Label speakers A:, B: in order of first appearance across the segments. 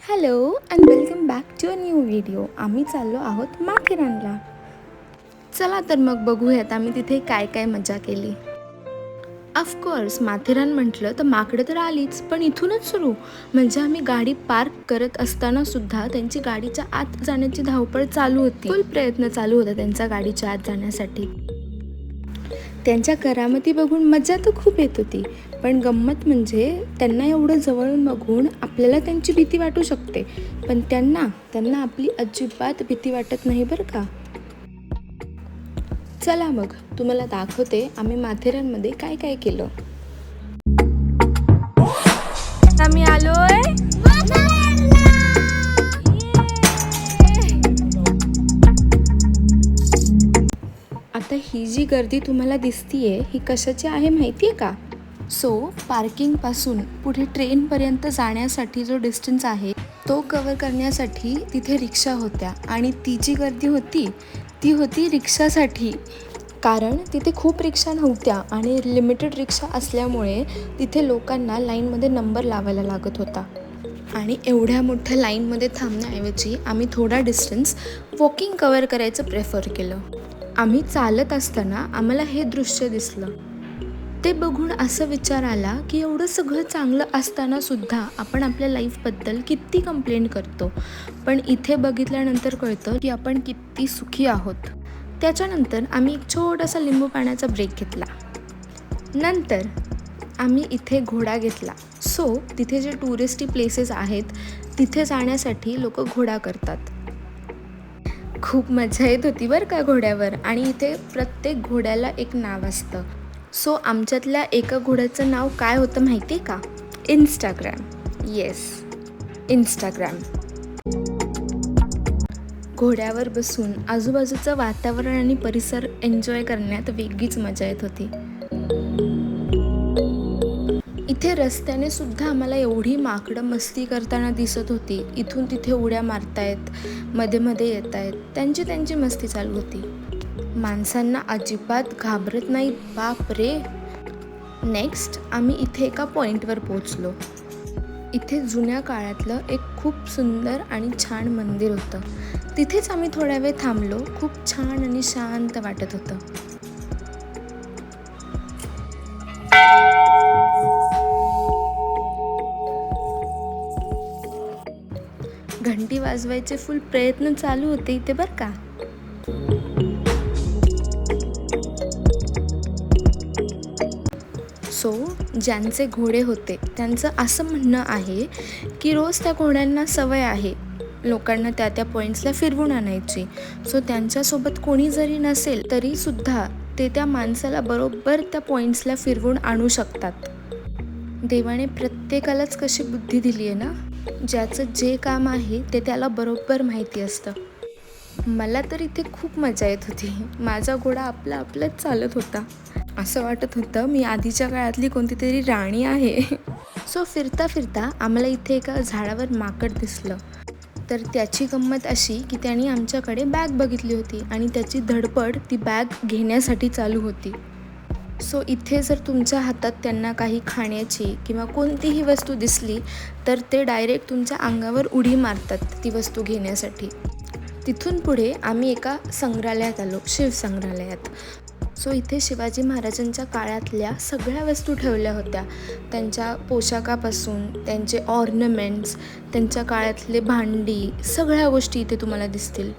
A: Hello and welcome back to a new video. आम्ही चाललो आहोत माथेरानला. चला तर मग बघूयात आम्ही तिथे काय काय मजा केली. ऑफकोर्स माथेरान म्हटलं तर माकडं तर आलीच, पण इथूनच सुरू. म्हणजे आम्ही गाडी पार्क करत असताना सुद्धा त्यांची गाडीच्या आत जाण्याची धावपळ चालू होती. फुल प्रयत्न चालू होता त्यांचा गाडीच्या आत जाण्यासाठी. त्यांच्या करामती बघून मजा तर खूप येत होती, पण गंमत म्हणजे त्यांना एवढं जवळून बघून आपल्याला त्यांची भीती वाटू शकते, पण त्यांना आपली अजिबात भीती वाटत नाही बरं का. चला मग तुम्हाला दाखवते आम्ही माथेरानमध्ये काय काय केलं. आम्ही आलोय आता. ही जी गर्दी तुम्हाला दिसतीये ही कशाची आहे माहिती आहे का? पार्किंगपासून पुढे ट्रेनपर्यंत जाण्यासाठी जो डिस्टन्स आहे तो कव्हर करण्यासाठी तिथे रिक्षा होत्या, आणि ती जी गर्दी होती ती होती रिक्षासाठी. कारण तिथे खूप रिक्षा नव्हत्या आणि लिमिटेड रिक्षा असल्यामुळे तिथे लोकांना लाईनमध्ये नंबर लावायला लागत होता. आणि एवढ्या मोठ्या लाईनमध्ये थांबण्याऐवजी आम्ही थोडा डिस्टन्स वॉकिंग कव्हर करायचं प्रेफर केलं. आम्ही चालत असताना आम्हाला हे दृश्य दिसलं. ते बघून असं विचार आला की एवढं सगळं चांगलं असताना सुद्धा आपण आपल्या लाईफबद्दल किती कंप्लेंट करतो, पण इथे बघितल्यानंतर कळतं की आपण किती सुखी आहोत. त्याच्यानंतर आम्ही एक छोटासा लिंबू पाण्याचा ब्रेक घेतला. नंतर आम्ही इथे घोडा घेतला. तिथे जे टुरिस्टी प्लेसेस आहेत तिथे जाण्यासाठी लोक घोडा करतात. खूप मजा येत होती बरं का घोड्यावर. आणि इथे प्रत्येक घोड्याला एक नाव असतं. आमच्यातल्या एका घोड्याचं नाव काय होतं माहिती आहे का? इंस्टाग्राम. Yes, Instagram. घोड्यावर बसून आजूबाजूचं वातावरण आणि परिसर एन्जॉय करण्यात वेगळीच मजा येत होती. इथे रस्त्याने सुद्धा आम्हाला एवढी माकडं मस्ती करताना दिसत होती. इथून तिथे उड्या मारतायत, मध्ये मध्ये येत आहेत, त्यांची मस्ती चालू होती. माणसांना अजिबात घाबरत नाही, बाप रे. नेक्स्ट आम्ही इथे एका पॉईंटवर पोहोचलो. इथे जुन्या काळातलं एक खूप सुंदर आणि छान मंदिर होतं. तिथेच आम्ही थोड्या वेळ थांबलो. खूप छान आणि शांत वाटत होतं. घंटी वाजवायचे फुल प्रयत्न चालू होते इथे बरं का. ज्यांचे घोडे होते त्यांचं असं म्हणणं आहे की रोज त्या घोड्यांना सवय आहे लोकांना त्या पॉईंट्सला फिरवून आणायची. त्यांच्यासोबत कोणी जरी नसेल तरी सुद्धा ते त्या माणसाला बरोबर त्या पॉईंट्सला फिरवून आणू शकतात. देवाने प्रत्येकालाच कशी बुद्धी दिली आहे ना, ज्याचं जे काम आहे ते त्याला बरोबर माहिती असतं. मला तर इथे खूप मजा येत होती. माझा घोडा आपलंच चालत होता. असं वाटत होतं मी आधीच्या काळातली कोणती तरी राणी आहे. फिरता फिरता आम्हाला इथे एका झाडावर माकड दिसलं. तर त्याची गंमत अशी की त्याने आमच्याकडे बॅग बघितली होती आणि त्याची धडपड ती बॅग घेण्यासाठी चालू होती. इथे जर तुमच्या हातात त्यांना काही खाण्याची किंवा कोणतीही वस्तू दिसली तर ते डायरेक्ट तुमच्या अंगावर उडी मारतात ती वस्तू घेण्यासाठी. तिथून पुढे आम्ही एका संग्रहालयात आलो, शिवसंग्रहालयात. इथे शिवाजी महाराजांच्या काळातल्या सगळ्या वस्तू ठेवल्या होत्या. त्यांच्या पोशाखापासून त्यांचे ऑर्नमेंट्स, त्यांच्या काळातले भांडी, सगळ्या गोष्टी इथे तुम्हाला दिसतील.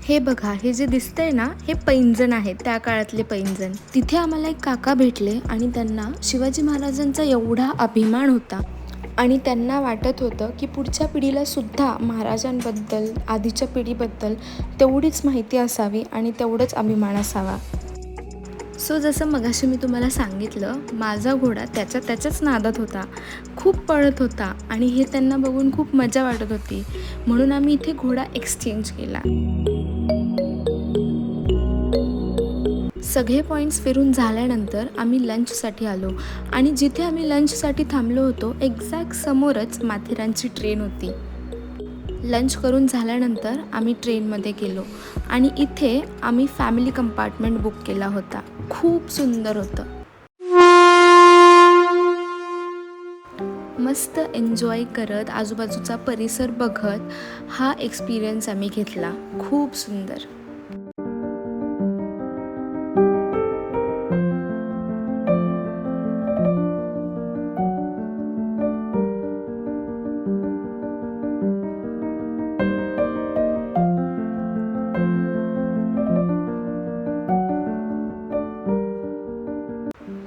A: हे बघा, हे जे दिसतंय ना, हे पैंजण आहे, त्या काळातले पैंजण. तिथे आम्हाला एक काका भेटले आणि त्यांना शिवाजी महाराजांचा एवढा अभिमान होता आणि त्यांना वाटत होतं की पुढच्या पिढीला सुद्धा महाराजांबद्दल, आधीच्या पिढीबद्दल तेवढीच माहिती असावी आणि तेवढंच अभिमान असावा. जसं मगाशी मी तुम्हाला सांगितलं, माझा घोडा त्याच्याच नादात होता, खूप पळत होता आणि हे त्यांना बघून खूप मजा वाटत होती. म्हणून आम्ही इथे घोडा एक्सचेंज केला. सगळे पॉईंट्स फिरून झाल्यानंतर आम्ही लंचसाठी आलो आणि जिथे आम्ही लंचसाठी थांबलो होतो एक्झॅक्ट समोरच माथेरानची ट्रेन होती. लंच करून झाल्यानंतर आम्ही ट्रेनमध्ये गेलो आणि इथे आम्ही फॅमिली कंपार्टमेंट बुक केला होता. खूप सुंदर होतं. मस्त एन्जॉय करत आजूबाजूचा परिसर बघत हा एक्सपिरियन्स आम्ही घेतला. खूप सुंदर.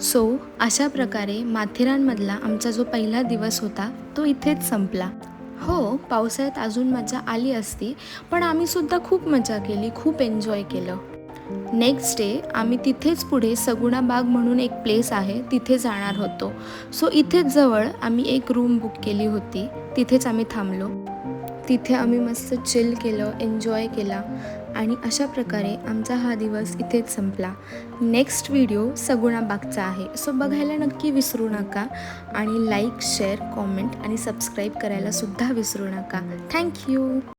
A: सो अशा प्रकारे माथेरानमधला आमचा जो पहिला दिवस होता तो इथेच संपला. हो, पावसाळ्यात अजून मजा आली असती, पण आम्हीसुद्धा खूप मजा केली, खूप एन्जॉय केलं. नेक्स्ट डे आम्ही तिथेच पुढे सगुणा बाग म्हणून एक प्लेस आहे तिथे जाणार होतो. सो इथेच जवळ आम्ही एक रूम बुक केली होती, तिथेच आम्ही थांबलो. तिथे आम्ही मस्त चिल केलं, एन्जॉय केला आणि अशा प्रकारे आमचा हा दिवस इथेच संपला. नेक्स्ट व्हिडिओ सगुणा बागचा आहे. सो बघायला नक्की विसरू नका आणि लाईक, शेअर, कॉमेंट आणि सबस्क्राईब करायला सुद्धा विसरू नका. थँक्यू.